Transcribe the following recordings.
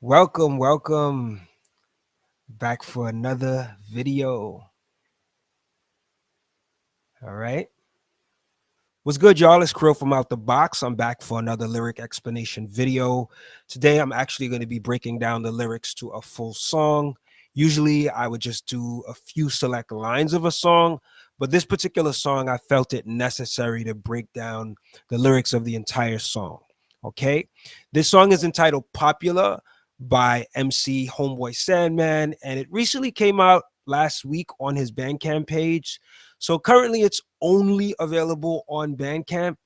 Welcome back for another video. All right. What's good, y'all? It's Krill from Out the Box. I'm back for another lyric explanation video. Today, I'm actually going to be breaking down the lyrics to a full song. Usually, I would just do a few select lines of a song, but this particular song, I felt it necessary to break down the lyrics of the entire song. Okay. This song is entitled Popular by MC Homeboy Sandman, and it recently came out last week on his Bandcamp page. So currently it's only available on Bandcamp.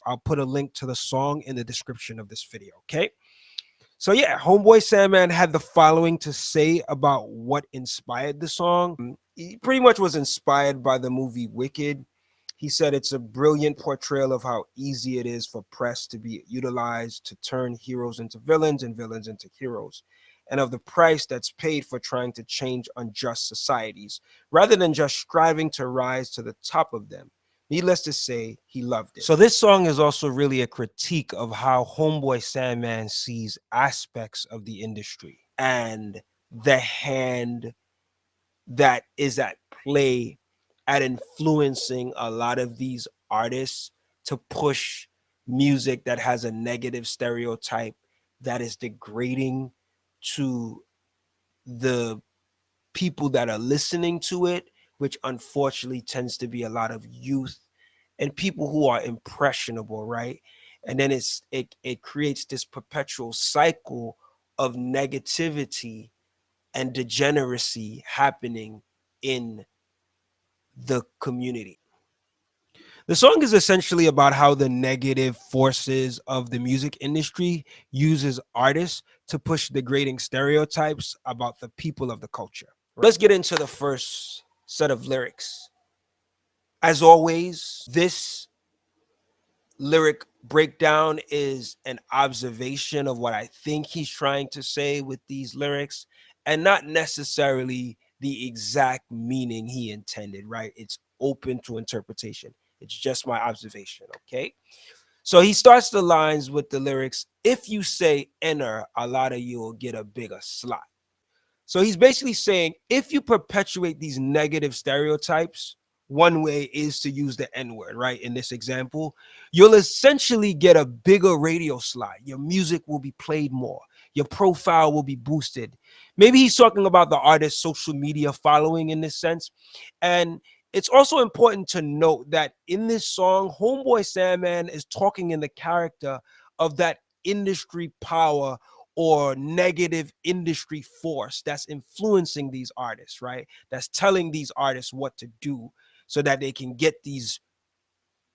I'll put a link to the song in the description of this video, okay? So yeah, Homeboy Sandman had the following to say about what inspired the song. He pretty much was inspired by the movie Wicked. He said it's a brilliant portrayal of how easy it is for press to be utilized to turn heroes into villains and villains into heroes, and of the price that's paid for trying to change unjust societies, rather than just striving to rise to the top of them. Needless to say, he loved it. So this song is also really a critique of how Homeboy Sandman sees aspects of the industry and the hand that is at play at influencing a lot of these artists to push music that has a negative stereotype that is degrading to the people that are listening to it, which unfortunately tends to be a lot of youth and people who are impressionable, right? And then it creates this perpetual cycle of negativity and degeneracy happening in the community. The song is essentially about how the negative forces of the music industry uses artists to push degrading stereotypes about the people of the culture. Let's get into the first set of lyrics. As always, this lyric breakdown is an observation of what I think he's trying to say with these lyrics and not necessarily the exact meaning he intended, right? It's open to interpretation. It's just my observation, okay? So he starts the lines with the lyrics, if you say enter, a lot of you will get a bigger slot. So he's basically saying if you perpetuate these negative stereotypes, one way is to use the N word, right? In this example, you'll essentially get a bigger radio slot. Your music will be played more. Your profile will be boosted. Maybe he's talking about the artist's social media following in this sense. And it's also important to note that in this song, Homeboy Sandman is talking in the character of that industry power or negative industry force that's influencing these artists, right? That's telling these artists what to do so that they can get these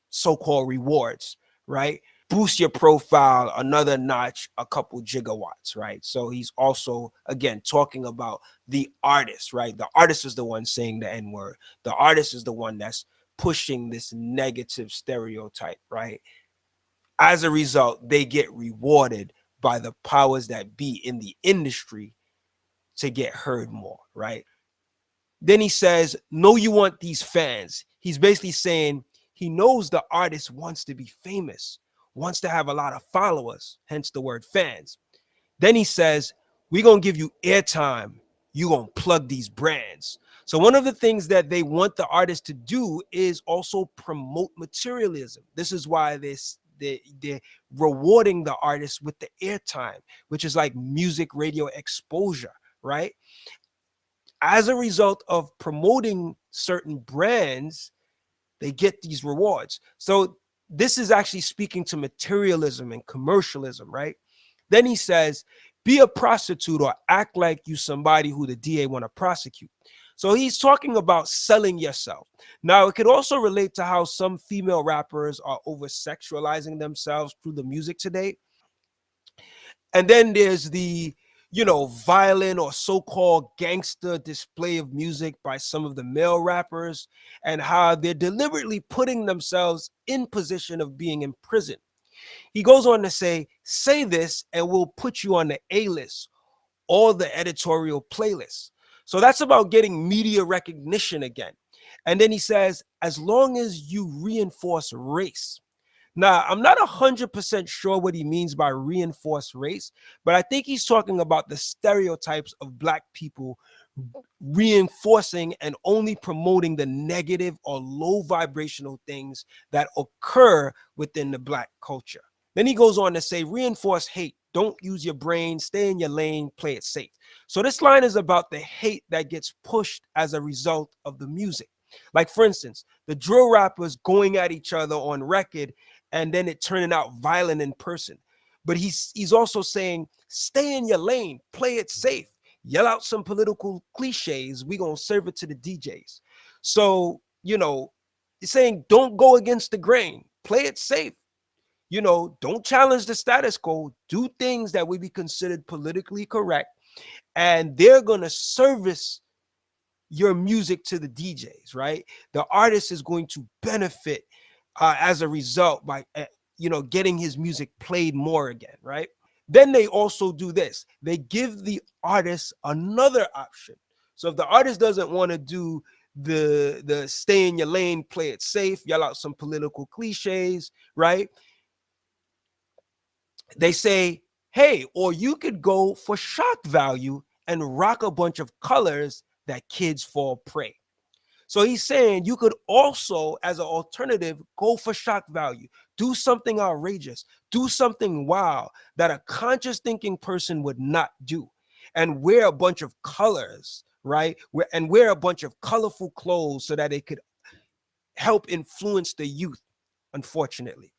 so-called rewards, right? Boost your profile another notch, a couple gigawatts, right? So he's also, again, talking about the artist, right? The artist is the one saying the N-word. The artist is the one that's pushing this negative stereotype, right? As a result, they get rewarded by the powers that be in the industry to get heard more, right? Then he says, no, you want these fans. He's basically saying he knows the artist wants to be famous, wants to have a lot of followers, hence the word fans. Then he says, we're going to give you airtime. You're going to plug these brands. So one of the things that they want the artist to do is also promote materialism. This is why they're rewarding the artist with the airtime, which is like music radio exposure, right? As a result of promoting certain brands, they get these rewards. So this is actually speaking to materialism and commercialism, right? Then he says, be a prostitute or act like you somebody who the DA want to prosecute. So he's talking about selling yourself. Now, it could also relate to how some female rappers are over-sexualizing themselves through the music today. And then there's the, violent or so-called gangster display of music by some of the male rappers and how they're deliberately putting themselves in position of being in prison. He goes on to say this and we'll put you on the A-list or the editorial playlist. So that's about getting media recognition again. And then he says, as long as you reinforce race, Now, I'm not 100% sure what he means by reinforced race, but I think he's talking about the stereotypes of Black people reinforcing and only promoting the negative or low vibrational things that occur within the Black culture. Then he goes on to say, reinforce hate. Don't use your brain, stay in your lane, play it safe. So this line is about the hate that gets pushed as a result of the music. Like, for instance, the drill rappers going at each other on record and then it turning out violent in person. But he's also saying, stay in your lane, play it safe, yell out some political cliches. We gonna serve it to the DJs. So, he's saying don't go against the grain, play it safe. Don't challenge the status quo. Do things that would be considered politically correct, and they're gonna service your music to the DJs, right? The artist is going to benefit as a result by getting his music played more again, right? Then they also do this. They give the artist another option. So if the artist doesn't want to do the stay in your lane, play it safe, yell out some political cliches, right? They say, hey, or you could go for shock value and rock a bunch of colors that kids fall prey. So he's saying you could also, as an alternative, go for shock value, do something outrageous, do something wild that a conscious thinking person would not do, and wear a bunch of colors, right? And wear a bunch of colorful clothes so that it could help influence the youth, unfortunately.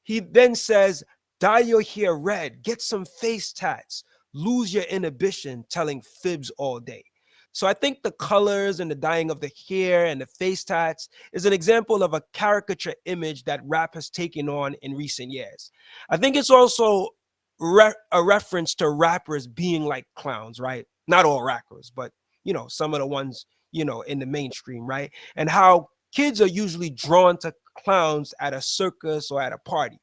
He then says, dye your hair red, get some face tats, lose your inhibition, telling fibs all day. So I think the colors and the dyeing of the hair and the face tats is an example of a caricature image that rap has taken on in recent years. I think it's also a reference to rappers being like clowns, right? Not all rappers, but some of the ones, in the mainstream, right? And how kids are usually drawn to clowns at a circus or at a party.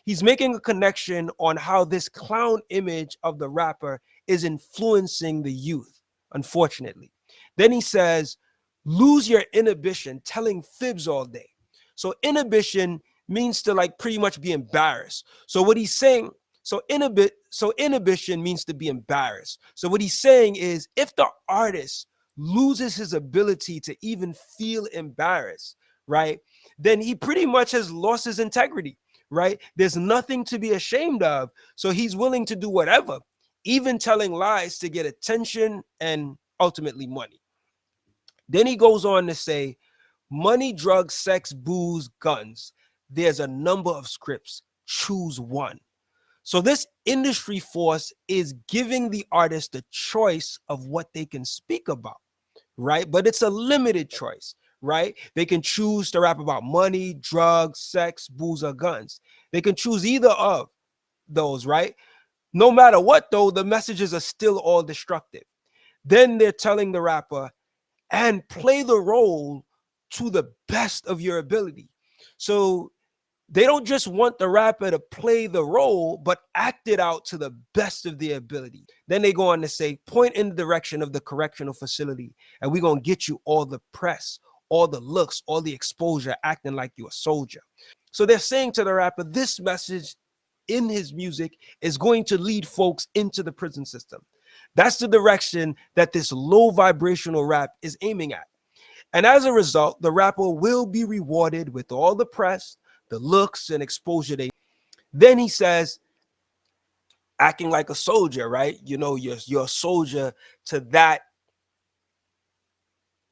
He's making a connection on how this clown image of the rapper is influencing the youth, unfortunately. Then he says, lose your inhibition, telling fibs all day. So inhibition means to like pretty much be embarrassed. So what he's saying, inhibition means to be embarrassed. So what he's saying is if the artist loses his ability to even feel embarrassed, right, then he pretty much has lost his integrity, right? There's nothing to be ashamed of. So he's willing to do whatever, even telling lies to get attention and ultimately money. Then he goes on to say, money, drugs, sex, booze, guns. There's a number of scripts. Choose one. So this industry force is giving the artist the choice of what they can speak about, right? But it's a limited choice, right? They can choose to rap about money, drugs, sex, booze, or guns. They can choose either of those, right? No matter what, though, the messages are still all destructive. Then they're telling the rapper, and play the role to the best of your ability. So they don't just want the rapper to play the role, but act it out to the best of their ability. Then they go on to say, point in the direction of the correctional facility, and we're going to get you all the press, all the looks, all the exposure, acting like you're a soldier. So they're saying to the rapper, this message in his music is going to lead folks into the prison system. That's the direction that this low vibrational rap is aiming at. And as a result, the rapper will be rewarded with all the press, the looks, and exposure they. Then he says, acting like a soldier, right? You're a soldier to that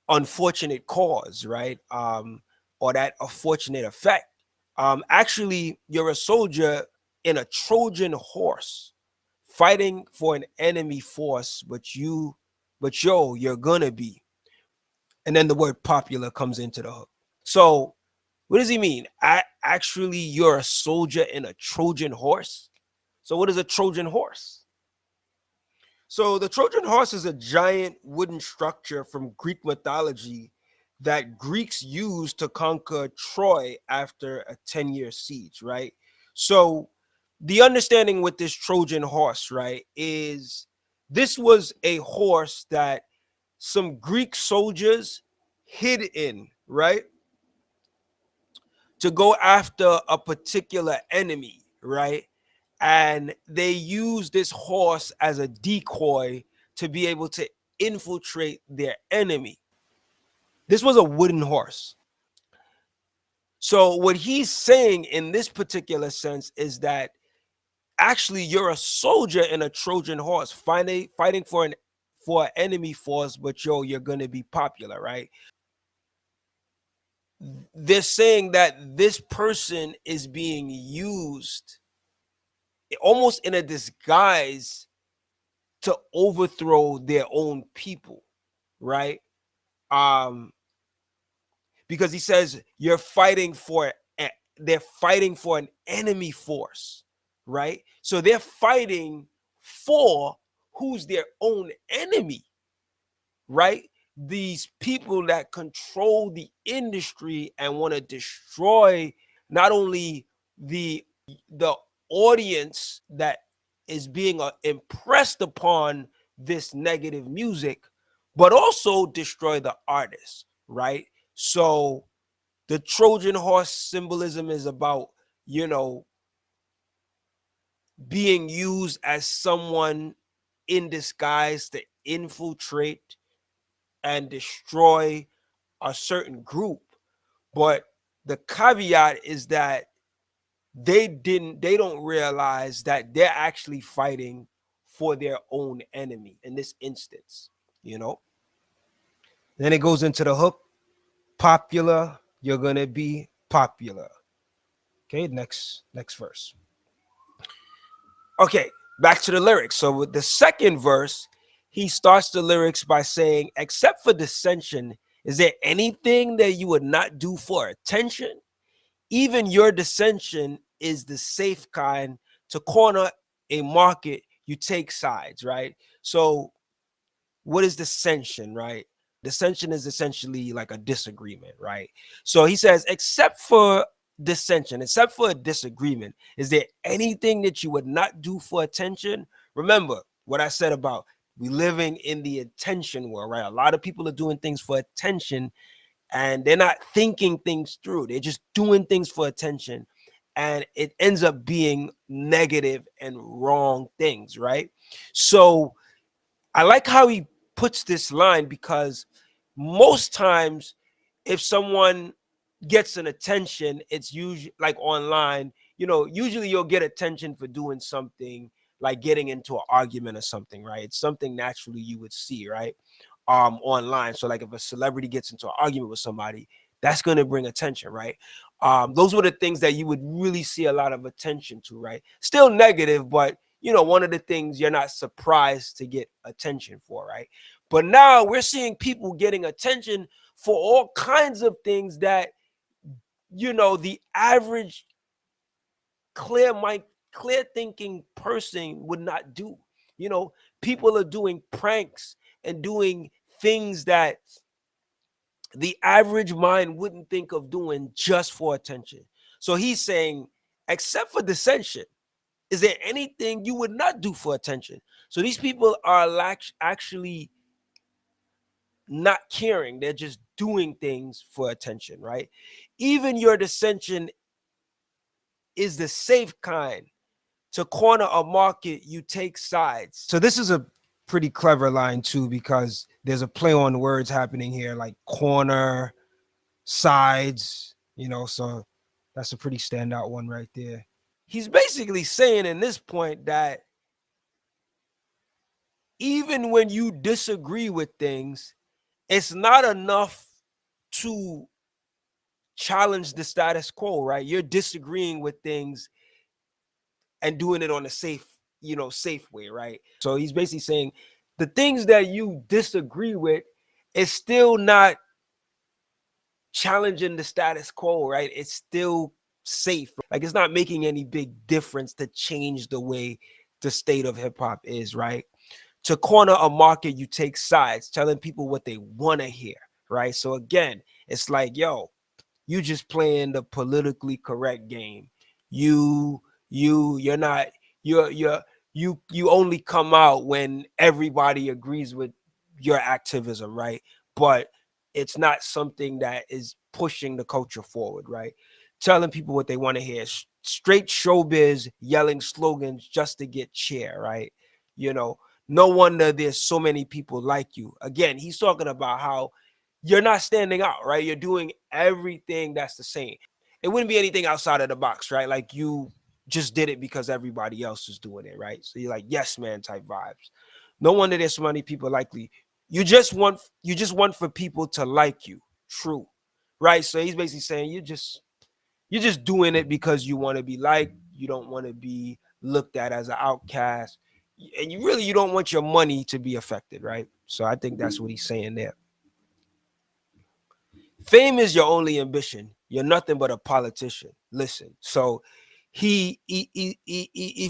unfortunate cause, right? Or that unfortunate effect. Actually, you're a soldier in a Trojan horse fighting for an enemy force, you're gonna be. And then the word popular comes into the hook. So what does he mean? Actually, you're a soldier in a Trojan horse. So what is a Trojan horse? So the Trojan horse is a giant wooden structure from Greek mythology that Greeks used to conquer Troy after a 10-year siege, right? So the understanding with this Trojan horse, right, is this was a horse that some Greek soldiers hid in, right, to go after a particular enemy, right? And they use this horse as a decoy to be able to infiltrate their enemy. This was a wooden horse. So what he's saying in this particular sense is that actually you're a soldier in a Trojan horse, fighting for an enemy force, but you're gonna be popular, right? They're saying that this person is being used almost in a disguise to overthrow their own people, right? Um, because he says you're fighting for they're fighting for an enemy force, right? So they're fighting for who's their own enemy, right? These people that control the industry and want to destroy not only the audience that is being impressed upon this negative music, but also destroy the artist, right? So the Trojan horse symbolism is about, you know, being used as someone in disguise to infiltrate and destroy a certain group. But the caveat is that they don't realize that they're actually fighting for their own enemy in this instance, you know. Then it goes into the hook. Popular, you're gonna be popular. Okay, next verse. Okay, back to the lyrics. So with the second verse, he starts the lyrics by saying, except for dissension, is there anything that you would not do for attention? Even your dissension is the safe kind. To corner a market, you take sides, right? So what is dissension, right? Dissension is essentially like a disagreement, right? So he says, except for dissension, except for a disagreement, is there anything that you would not do for attention? Remember what I said about we living in the attention world, right? A lot of people are doing things for attention and they're not thinking things through. They're just doing things for attention. And it ends up being negative and wrong things, right? So I like how he puts this line because most times if someone gets an attention, it's usually like online, you know, usually you'll get attention for doing something like getting into an argument or something, right? It's something naturally you would see, right? Online. So like if a celebrity gets into an argument with somebody, that's going to bring attention, right? Those were the things that you would really see a lot of attention to, right? Still negative, but you know, one of the things you're not surprised to get attention for, right? But now we're seeing people getting attention for all kinds of things that, you know, the average clear mind, clear thinking person would not do. You know, people are doing pranks and doing things that the average mind wouldn't think of doing just for attention. So he's saying, except for dissension, is there anything you would not do for attention? So these people are actually not caring. They're just doing things for attention, right? Even your dissension is the safe kind. To corner a market, you take sides. So this is a pretty clever line too, because there's a play on words happening here, like corner, sides, you know, so that's a pretty standout one right there. He's basically saying in this point that even when you disagree with things, it's not enough to challenge the status quo, right? You're disagreeing with things and doing it on a safe, you know, safe way, right? So he's basically saying the things that you disagree with is still not challenging the status quo, right? It's still safe. Like it's not making any big difference to change the way the state of hip hop is, right? To corner a market, you take sides, telling people what they want to hear, right? So again, it's like, yo, you just playing the politically correct game. You're not you only come out when everybody agrees with your activism, right? But it's not something that is pushing the culture forward, right? telling people what they want to hear. Straight showbiz, yelling slogans just to get cheer, right? You know, no wonder there's so many people like you. Again, he's talking about how you're not standing out, right? You're doing everything that's the same. It wouldn't be anything outside of the box, right? Like you just did it because everybody else is doing it, right? So you're like yes man type vibes. No wonder there's so many people likely. You just want for people to like you. True. Right? So he's basically saying you're just doing it because you want to be liked. You don't want to be looked at as an outcast. And you don't want your money to be affected, right? So I think that's what he's saying there. Fame is your only ambition. You're nothing but a politician. Listen. So he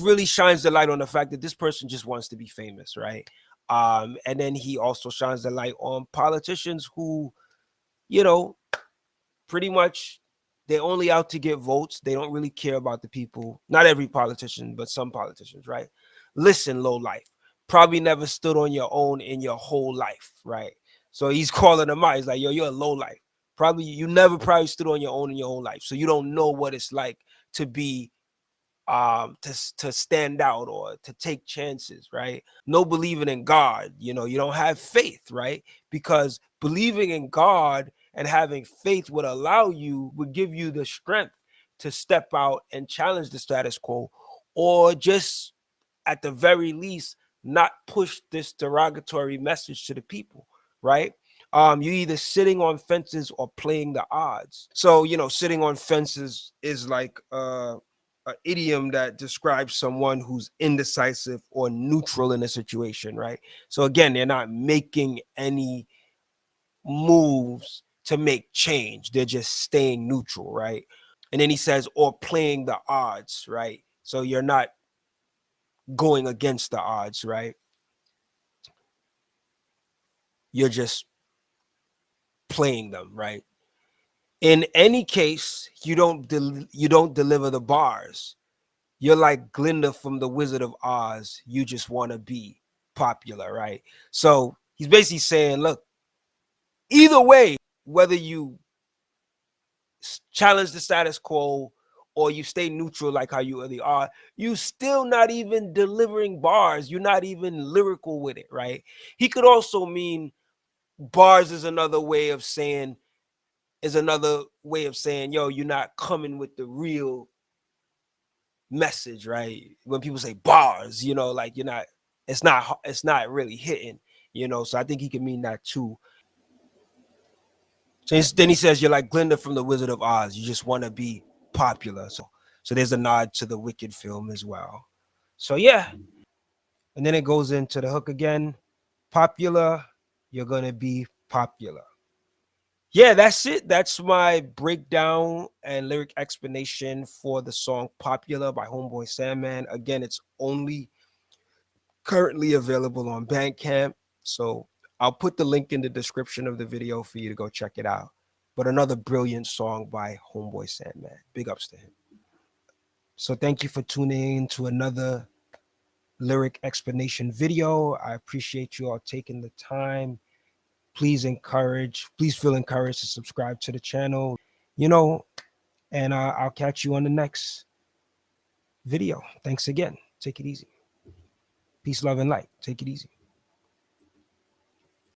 really shines the light on the fact that this person just wants to be famous, right? And then he also shines the light on politicians who, you know, pretty much they're only out to get votes. They don't really care about the people. Not every politician, but some politicians, right? Listen, low life. Probably never stood on your own in your whole life, right? So he's calling them out. He's like, yo, you're a low life. Probably you never probably stood on your own in your whole life. So you don't know what it's like to be to stand out or to take chances, right? No believing in God, you don't have faith, right? Because believing in God and having faith would give you the strength to step out and challenge the status quo, or just at the very least not push this derogatory message to the people, right? You're either sitting on fences or playing the odds. So sitting on fences is like an idiom that describes someone who's indecisive or neutral in a situation, right? So again, they're not making any moves to make change. They're just staying neutral, right? And then he says, or playing the odds, right? So you're not going against the odds, right? You're just playing them, right? In any case, you don't deliver the bars. You're like Glinda from the Wizard of Oz. You just want to be popular, right? So he's basically saying, look, either way, whether you challenge the status quo or you stay neutral like how you really are, you still not even delivering bars. You're not even lyrical with it, right? He could also mean bars is another way of saying, yo, you're not coming with the real message, right? When people say bars, like it's not really hitting, so I think he can mean that too. So then he says you're like Glinda from the Wizard of Oz. You just want to be popular. So there's a nod to the Wicked film as well. So yeah, and then it goes into the hook again. Popular, you're gonna be popular. Yeah, that's it. That's my breakdown and lyric explanation for the song Popular by Homeboy Sandman. Again, it's only currently available on Bandcamp. So I'll put the link in the description of the video for you to go check it out. But another brilliant song by Homeboy Sandman. Big ups to him. So thank you for tuning in to another lyric explanation video. I appreciate you all taking the time. Please feel encouraged to subscribe to the channel, you know, and I'll catch you on the next video. Thanks again. Take it easy. Peace, love, and light. Take it easy.